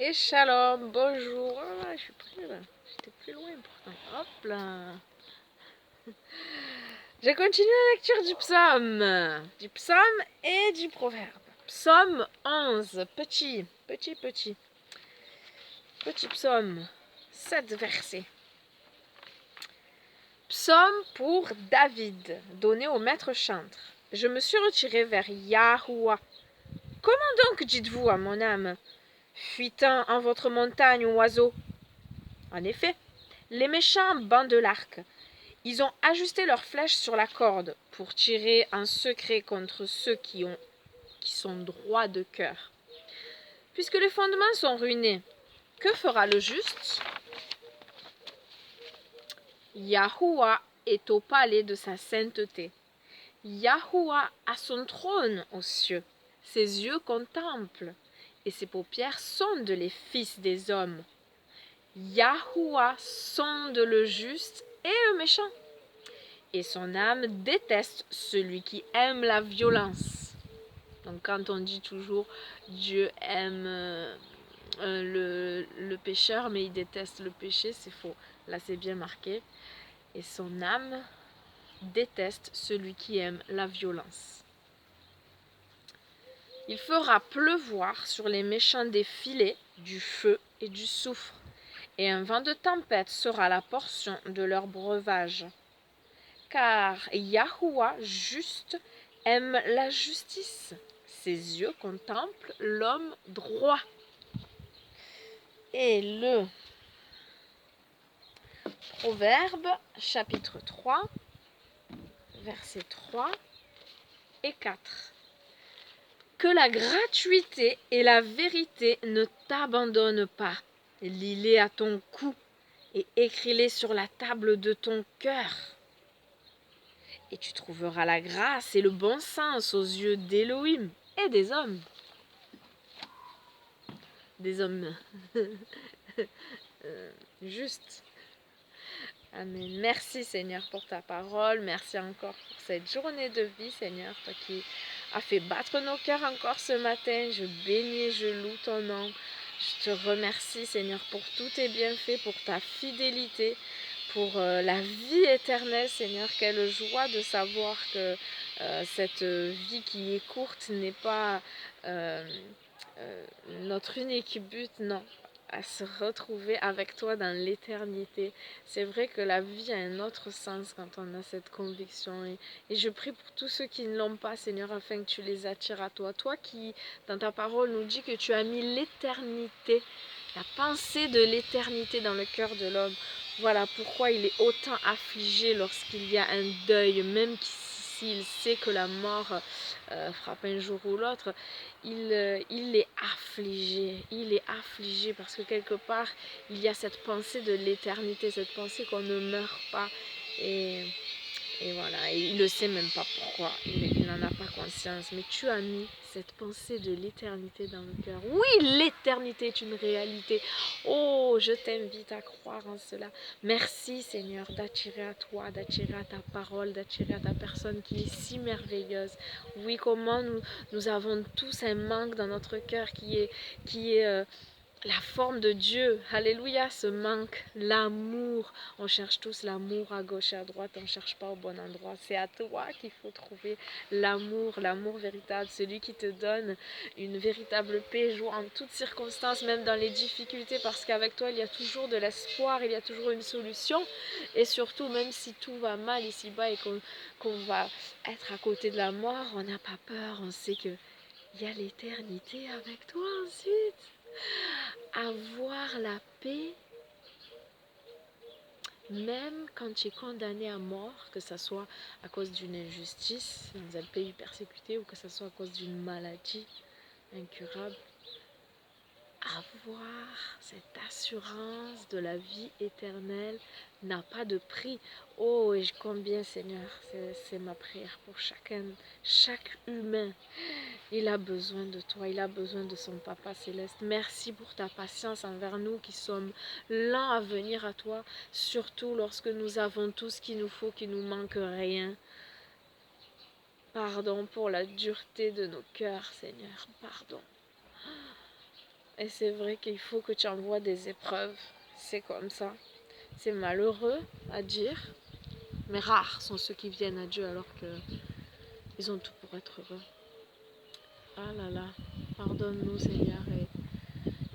Et shalom, bonjour. Ah, je suis plus là. J'étais plus loin pourtant. Hop là. Je continue la lecture du psaume et du proverbe. Psaume 11, petit psaume, 7 versets. Psaume pour David, donné au maître chantre. Je me suis retiré vers Yahuwah. Comment donc dites-vous à mon âme, fuitant en votre montagne, oiseau? En effet, les méchants bandent l'arc. Ils ont ajusté leurs flèches sur la corde pour tirer en secret contre ceux qui sont droits de cœur. Puisque les fondements sont ruinés, que fera le juste? Yahuwah est au palais de sa sainteté. Yahuwah a son trône aux cieux. Ses yeux contemplent et ses paupières sondent les fils des hommes. Yahuwah sonde le juste et le méchant, et son âme déteste celui qui aime la violence. Donc quand on dit toujours Dieu aime le pécheur, mais il déteste le péché, c'est faux. Là c'est bien marqué. Et son âme déteste celui qui aime la violence. Il fera pleuvoir sur les méchants des filets, du feu et du soufre, et un vent de tempête sera la portion de leur breuvage. Car Yahuwah juste aime la justice. Ses yeux contemplent l'homme droit. Et le Proverbe, chapitre 3, versets 3 et 4. Que la gratuité et la vérité ne t'abandonnent pas. Lis-les à ton cou et écris-les sur la table de ton cœur. Et tu trouveras la grâce et le bon sens aux yeux d'Élohim et des hommes. Des hommes justes. Amen. Merci Seigneur pour ta parole. Merci encore pour cette journée de vie, Seigneur. Toi qui as fait battre nos cœurs encore ce matin. Je bénis et je loue ton nom. Je te remercie Seigneur pour tous tes bienfaits, pour ta fidélité, pour la vie éternelle, Seigneur. Quelle joie de savoir que cette vie qui est courte n'est pas notre unique but, non, à se retrouver avec toi dans l'éternité. C'est vrai que la vie a un autre sens quand on a cette conviction. Et je prie pour tous ceux qui ne l'ont pas, Seigneur, afin que tu les attires à toi. Toi qui, dans ta parole, nous dis que tu as mis l'éternité, la pensée de l'éternité dans le cœur de l'homme. Voilà pourquoi il est autant affligé lorsqu'il y a un deuil, même s'il sait que la mort frappe un jour ou l'autre. Il est affligé parce que quelque part, il y a cette pensée de l'éternité, cette pensée qu'on ne meurt pas. Et voilà, et il ne sait même pas pourquoi, il n'en a pas conscience. Mais tu as mis cette pensée de l'éternité dans le cœur. Oui, l'éternité est une réalité. Oh, je t'invite à croire en cela. Merci Seigneur d'attirer à toi, d'attirer à ta parole, d'attirer à ta personne qui est si merveilleuse. Oui, comment nous avons tous un manque dans notre cœur qui est la forme de Dieu. Alléluia, ce manque, l'amour. On cherche tous l'amour à gauche et à droite, on ne cherche pas au bon endroit. C'est à toi qu'il faut trouver l'amour véritable, celui qui te donne une véritable paix, joie en toutes circonstances, même dans les difficultés, parce qu'avec toi, il y a toujours de l'espoir, il y a toujours une solution. Et surtout, même si tout va mal ici-bas et qu'on va être à côté de la mort, on n'a pas peur, on sait qu'il y a l'éternité avec toi ensuite. Avoir la paix, même quand tu es condamné à mort, que ce soit à cause d'une injustice dans un pays persécuté ou que ce soit à cause d'une maladie incurable. Avoir cette assurance de la vie éternelle n'a pas de prix. Oh, et combien, Seigneur, c'est ma prière pour chaque humain. Il a besoin de toi, il a besoin de son Papa céleste. Merci pour ta patience envers nous qui sommes lents à venir à toi, surtout lorsque nous avons tout ce qu'il nous faut, qu'il nous manque rien. Pardon pour la dureté de nos cœurs, Seigneur, pardon. Et c'est vrai qu'il faut que tu envoies des épreuves. C'est comme ça. C'est malheureux à dire, mais rares sont ceux qui viennent à Dieu alors qu'ils ont tout pour être heureux. Ah là là, pardonne-nous Seigneur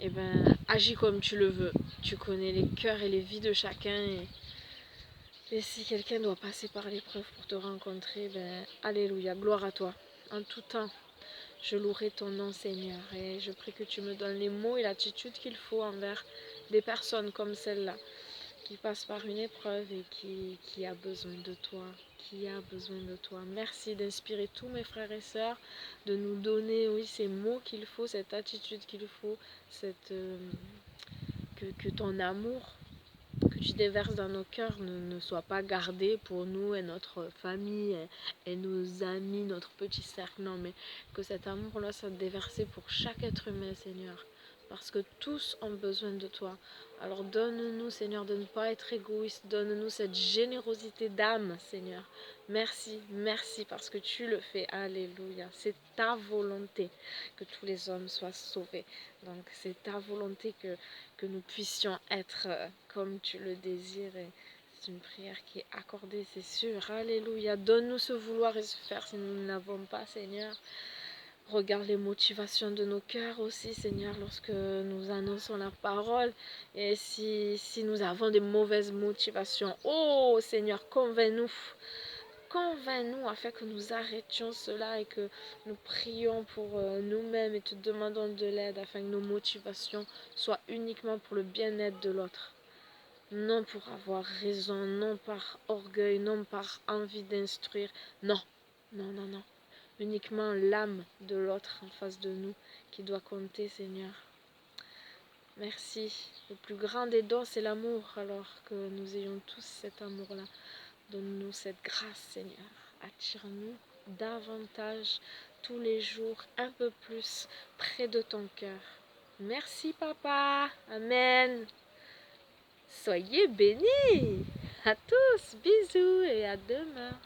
et ben agis comme tu le veux. Tu connais les cœurs et les vies de chacun et si quelqu'un doit passer par l'épreuve pour te rencontrer, ben alléluia, gloire à toi. En tout temps, je louerai ton nom Seigneur et je prie que tu me donnes les mots et l'attitude qu'il faut envers des personnes comme celle-là qui passe par une épreuve et qui a besoin de toi, qui a besoin de toi. Merci d'inspirer tous mes frères et sœurs, de nous donner, oui, ces mots qu'il faut, cette attitude qu'il faut, que ton amour que tu déverses dans nos cœurs ne soit pas gardé pour nous et notre famille et nos amis, notre petit cercle. Non, mais que cet amour-là soit déversé pour chaque être humain, Seigneur. Parce que tous ont besoin de toi. Alors donne-nous, Seigneur, de ne pas être égoïste. Donne-nous cette générosité d'âme, Seigneur. Merci, merci parce que tu le fais. Alléluia. C'est ta volonté que tous les hommes soient sauvés. Donc c'est ta volonté que nous puissions être comme tu le désires. Et c'est une prière qui est accordée, c'est sûr. Alléluia. Donne-nous ce vouloir et ce faire si nous ne l'avons pas, Seigneur. Regarde les motivations de nos cœurs aussi, Seigneur, lorsque nous annonçons la parole. Et si nous avons des mauvaises motivations, oh Seigneur, convainc-nous. Convainc-nous afin que nous arrêtions cela et que nous prions pour nous-mêmes et te demandons de l'aide afin que nos motivations soient uniquement pour le bien-être de l'autre. Non pour avoir raison, non par orgueil, non par envie d'instruire. Non, non, non, non. Uniquement l'âme de l'autre en face de nous qui doit compter, Seigneur. Merci. Le plus grand des dons, c'est l'amour, alors que nous ayons tous cet amour-là. Donne-nous cette grâce, Seigneur. Attire-nous davantage tous les jours, un peu plus près de ton cœur. Merci, Papa. Amen. Soyez bénis. À tous. Bisous et à demain.